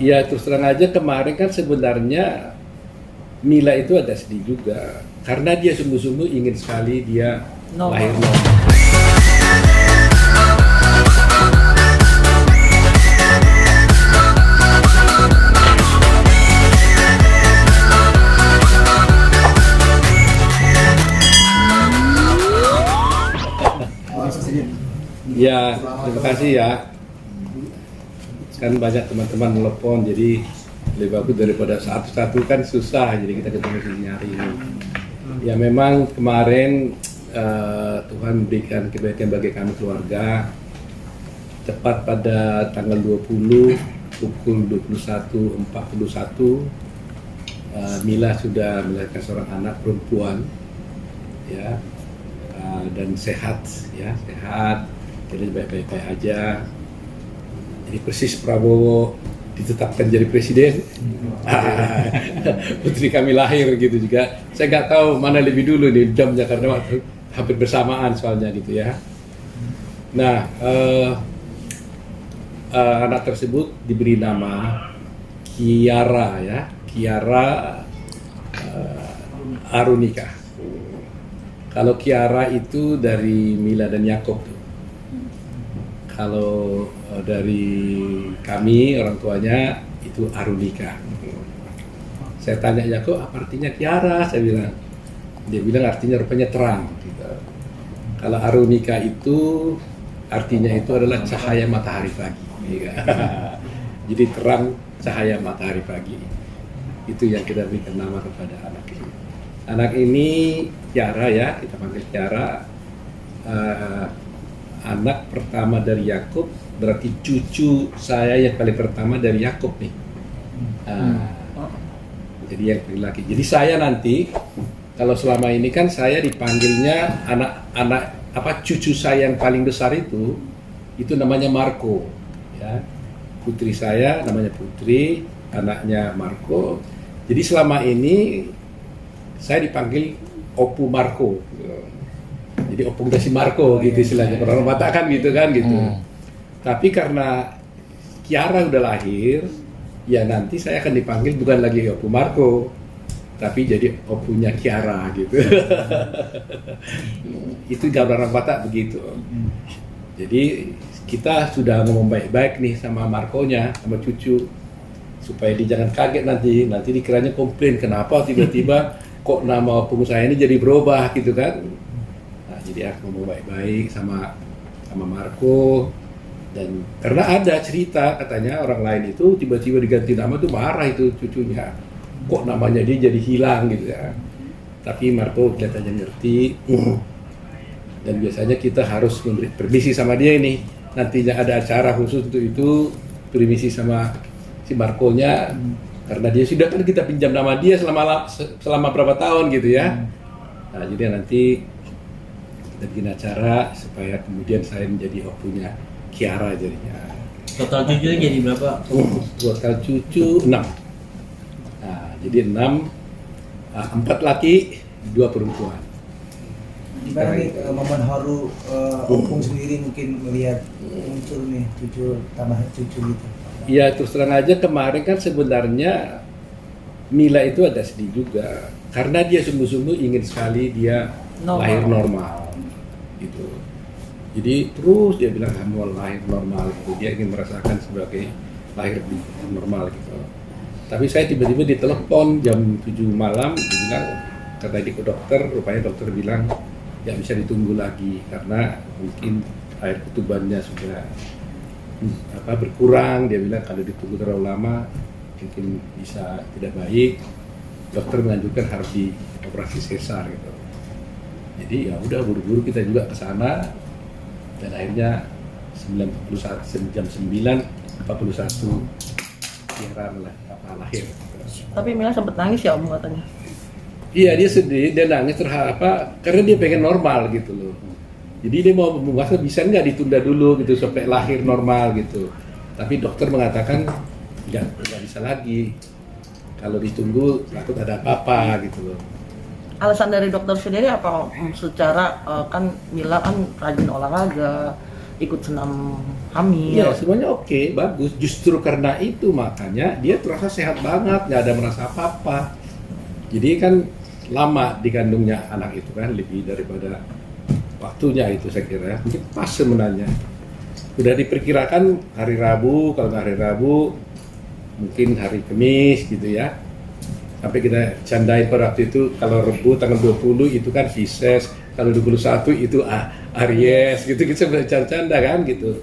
Ya terus terang aja kemarin kan sebenarnya Mila itu agak sedih juga karena dia sungguh-sungguh ingin sekali dia lahir normal. Ya, terima kasih ya. Kan banyak teman-teman telepon, jadi lebih bagus daripada satu-satu kan susah, jadi kita ketemu sini hari ini. Ya memang kemarin Tuhan memberikan kebaikan bagi kami keluarga. Tepat pada tanggal 20 pukul 21.41 Mila sudah melahirkan seorang anak perempuan, ya, dan sehat, ya sehat, jadi baik-baik aja. Jadi persis Prabowo ditetapkan jadi presiden, putri kami lahir gitu juga. Saya nggak tahu mana lebih dulu nih jamnya karena waktu hampir bersamaan soalnya gitu ya. Nah, anak tersebut diberi nama Kiara ya, Kiara Arunika. Kalau Kiara itu dari Mila dan Yakob tuh. Kalau dari kami orang tuanya itu Arunika. Saya tanya Yakob apa artinya Kiara, saya bilang. Dia bilang artinya rupanya terang. Gitu. Kalau Arunika itu artinya itu adalah cahaya matahari pagi. Gitu. Jadi terang cahaya matahari pagi. Itu yang kita berikan nama kepada anak ini. Anak ini Kiara ya, kita panggil Kiara. Anak pertama dari Yakob, berarti cucu saya yang paling pertama dari Yakob nih. Jadi yang laki. Jadi saya nanti kalau selama ini kan saya dipanggilnya anak cucu saya yang paling besar itu namanya Marco, ya. Putri saya namanya Putri, anaknya Marco. Jadi selama ini saya dipanggil Opu Marco. Jadi opung dasi Marco gitu istilahnya, orang Batak kan gitu kan gitu. Tapi karena Kiara udah lahir, ya nanti saya akan dipanggil bukan lagi Opu Marco, tapi jadi opunya Kiara gitu. Itu gambar orang Batak begitu. Jadi kita sudah ngomong baik-baik nih sama Marco-nya, sama cucu, supaya dia jangan kaget nanti dikiranya komplain kenapa tiba-tiba kok nama opung saya ini jadi berubah gitu kan. Jadi aku ngomong baik-baik sama Marco, dan karena ada cerita katanya orang lain itu tiba-tiba diganti nama tuh marah itu cucunya, kok namanya dia jadi hilang gitu ya. Tapi Marco kelihatannya ngerti, dan biasanya kita harus memberi permisi sama dia ini. Nantinya ada acara khusus untuk itu, permisi sama si Marco-nya, karena dia sudah kan kita pinjam nama dia selama berapa tahun gitu ya. Nah jadi nanti bikin acara supaya kemudian saya menjadi opunya Kiara jadinya. Total cucunya jadi berapa? Total cucu 6. Nah, jadi 6, 4 laki, 2 perempuan. Gimana nih momen haru opung sendiri mungkin melihat muncul nih cucu, tambah cucu gitu? Ya terus terang aja kemarin kan sebenarnya Mila itu agak sedih juga karena dia sungguh-sungguh ingin sekali dia lahir normal. Gitu. Jadi terus dia bilang kamu lahir normal gitu. Dia ingin merasakan sebagai lahir normal gitu. Tapi saya tiba-tiba ditelepon jam 7 malam, dia bilang kata dia ke dokter, rupanya dokter bilang nggak bisa ditunggu lagi karena mungkin air ketubannya sudah berkurang. Dia bilang kalau ditunggu terlalu lama mungkin bisa tidak baik. Dokter menganjurkan harus dioperasi sesar gitu. Jadi ya udah buru-buru kita juga ke sana, dan akhirnya jam 9.41 Kiara lahir. Tapi Mila sempat nangis ya Om katanya? Iya dia sedih, dia nangis karena dia pengen normal gitu loh. Jadi dia mau membahas bisa nggak ditunda dulu gitu sampai lahir normal gitu. Tapi dokter mengatakan nggak bisa lagi. Kalau ditunggu takut ada apa-apa gitu loh. Alasan dari dokter sendiri apa Om? Secara kan Mila kan rajin olahraga, ikut senam hamil. Iya, semuanya oke, bagus. Justru karena itu makanya dia terasa sehat banget, nggak ada merasa apa-apa. Jadi kan lama dikandungnya anak itu kan, lebih daripada waktunya itu saya kira. Mungkin pas sebenarnya. Udah diperkirakan hari Rabu, kalau nggak hari Rabu, mungkin hari Kamis gitu ya. Sampai kita candain pada waktu itu, kalau Rabu tanggal 20 itu kan Pisces, kalau 21 itu Aries gitu, kita bercanda-canda kan gitu.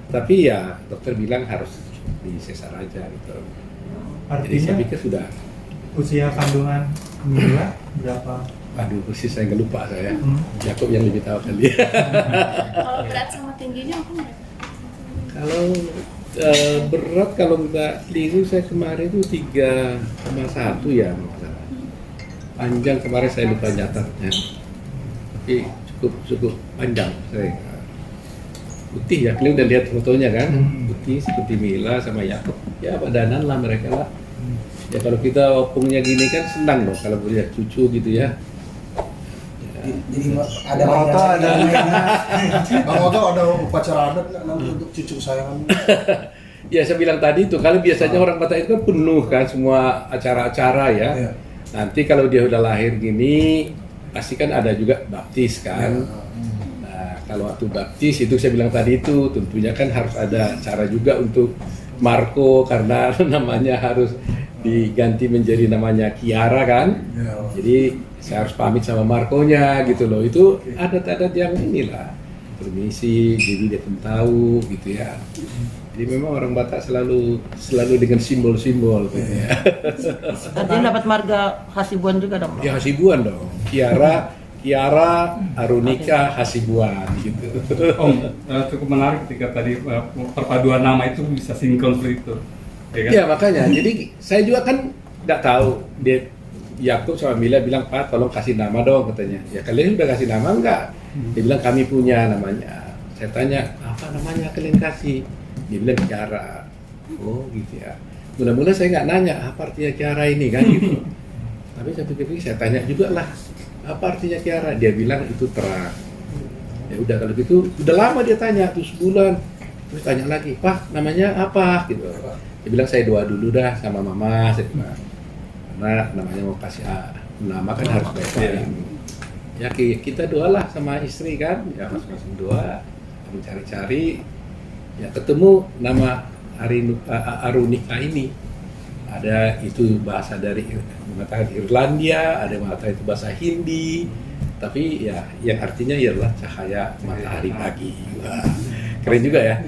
Tapi ya dokter bilang harus di sesar aja gitu. Jadi saya Artinya pikir sudah. usia kandungan Mila berapa? Aduh, persis saya nggak lupa saya. Hmm. Jakob yang lebih tahu kali. Kalau berat sama tingginya apa nggak? Kalau berat kalau nggak keliru saya kemarin itu 3,1 ya masalah. Panjang kemarin saya lupa nyatatnya. Tapi cukup panjang saya. Putih ya, kalian udah lihat fotonya kan? Putih seperti Mila sama Yakob. Ya badanan lah mereka lah. Ya kalau kita opungnya gini kan senang dong kalau melihat cucu gitu ya. Jadi ada Bang Oto banyak- ada Bang Oto ada upacara adat nggak nanti untuk cucu kesayangan? Ya saya bilang tadi itu, kalau biasanya orang Batak itu kan penuh kan semua acara-acara ya. Iya. Nanti kalau dia udah lahir gini, pasti kan ada juga baptis kan. Nah kalau waktu baptis itu saya bilang tadi itu, tentunya kan harus ada cara juga untuk Marco karena namanya harus diganti menjadi namanya Kiara kan. Iya. Jadi saya harus pamit sama Marconya gitu loh. Itu adat-adat yang inilah. Permisi, jadi dia pun tahu gitu ya. Jadi memang orang Batak selalu dengan simbol-simbol gitu ya. Artinya dapat marga Hasibuan juga dong. Ya Hasibuan dong. Kiara Arunika Hasibuan gitu. Om, cukup menarik ketika tadi perpaduan nama itu bisa sinkron seperti itu. Ya kan? Ya makanya, jadi saya juga kan nggak tahu dia Yakub sama Mila bilang Pak tolong kasih nama dong katanya. Ya kalian udah kasih nama enggak? Dia bilang kami punya namanya. Saya tanya apa namanya kalian kasih? Dia bilang Kiara. Oh gitu ya. Mula-mula saya nggak nanya apa artinya Kiara ini kan gitu. Tapi saya pikir saya tanya juga lah apa artinya Kiara? Dia bilang itu terang. Ya udah kalau gitu udah lama dia tanya tuh sebulan. Terus tanya lagi Pak namanya apa gitu. Dia bilang saya doa dulu dah sama mama, saya bilang. Karena namanya mau kasih nama kan harus baik-baik. Ya kita doalah sama istri kan, ya masing-masing doa, mencari-cari, ya ketemu nama Arunika ini. Ada itu bahasa dari mengatakan Irlandia, ada yang mengatakan itu bahasa Hindi, tapi ya yang artinya ialah cahaya matahari pagi. Wah, keren juga ya.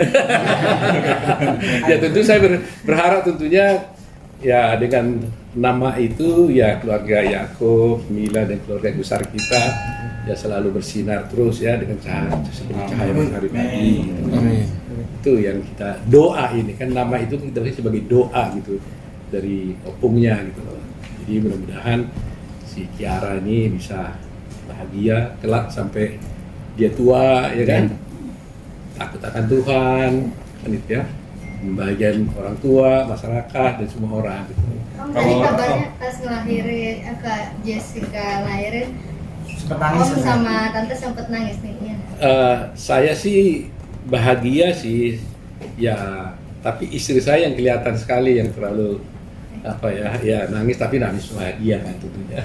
Ya tentu saya berharap tentunya ya dengan nama itu ya keluarga Yakub, Mila dan keluarga besar kita ya selalu bersinar terus ya dengan cahaya seperti cahaya matahari pagi. Gitu. Itu yang kita doa ini kan nama itu kita beri sebagai doa gitu dari opungnya gitu loh. Jadi mudah-mudahan si Kiara ini bisa bahagia kelak sampai dia tua ya kan. Takut akan Tuhan kan itu ya. Membahagiakan orang tua, masyarakat dan semua orang gitu. Om tadi kabarnya pas ngelahirin, Jessica lahirin, Sempet nangis Om ya? sama Tante sempet nangis nih. Ya. Saya sih bahagia sih ya, tapi istri saya yang kelihatan sekali yang terlalu apa ya nangis tapi nangis bahagia kan tentunya.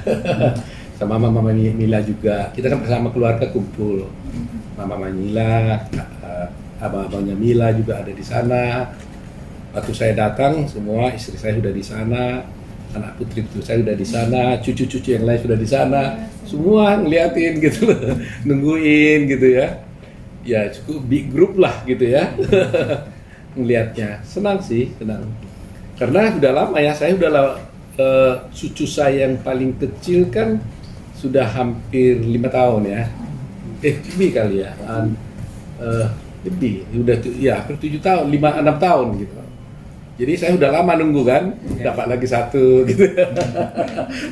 Sama mama Mila juga, kita kan bersama keluarga kumpul. Mama Mila, abang-abangnya Mila juga ada di sana. Waktu saya datang, semua istri saya sudah di sana, anak putri itu saya sudah di sana, cucu-cucu yang lain sudah di sana, semua ngeliatin gitu loh, nungguin gitu ya. Ya cukup big group lah gitu ya, ngelihatnya. Senang sih, senang. Karena sudah lama ya, saya udah cucu saya yang paling kecil kan sudah hampir 5 tahun ya, lebih kali ya, lebih, udah ya hampir 7 tahun, 6 tahun gitu. Jadi saya udah lama nunggu kan, dapat lagi satu gitu,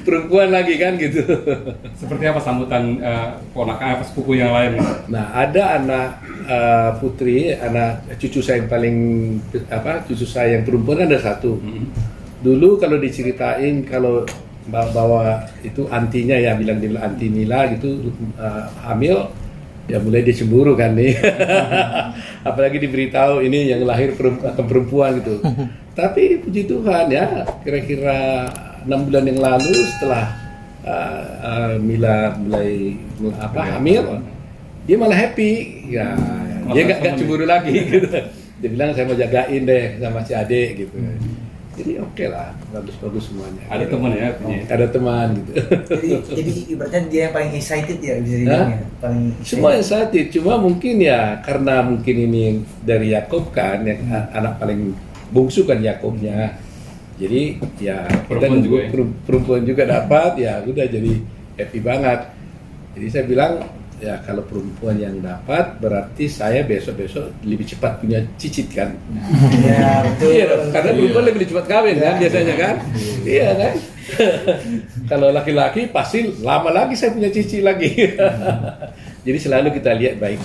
perempuan lagi kan gitu. Seperti apa sambutan ponakan apa sepupu yang lain? Nah ada anak putri, anak cucu saya yang paling cucu saya yang perempuan kan ada satu. Dulu kalau diceritain kalau bawa itu antinya ya bilang anti Mila gitu hamil Ya mulai dia cemburu kan nih. Apalagi diberitahu ini yang lahir perempuan gitu. Tapi puji Tuhan ya, kira-kira 6 bulan yang lalu setelah Mila mulai hamil, dia malah happy. Ya, dia nggak cemburu lagi gitu. Dia bilang saya mau jagain deh sama si adik gitu. Jadi oke lah, bagus-bagus semuanya. Ada teman ya punya. Ada teman gitu. Jadi ibaratnya dia yang paling excited ya bisa dibilang ya. Paling Semua excited, cuma mungkin ya karena mungkin ini dari Yakob kan, yang anak paling bungsu kan Yakobnya. Jadi ya Perempuan juga ya? perempuan juga dapat, ya udah jadi happy banget. Jadi saya bilang ya kalau perempuan yang dapat berarti saya besok-besok lebih cepat punya cicit kan. ya betul. Iya dong, karena perempuan lebih cepat kawin kan biasanya kan. Iya kan. Kalau laki-laki pasti lama lagi saya punya cicit lagi. Jadi selalu kita lihat baik.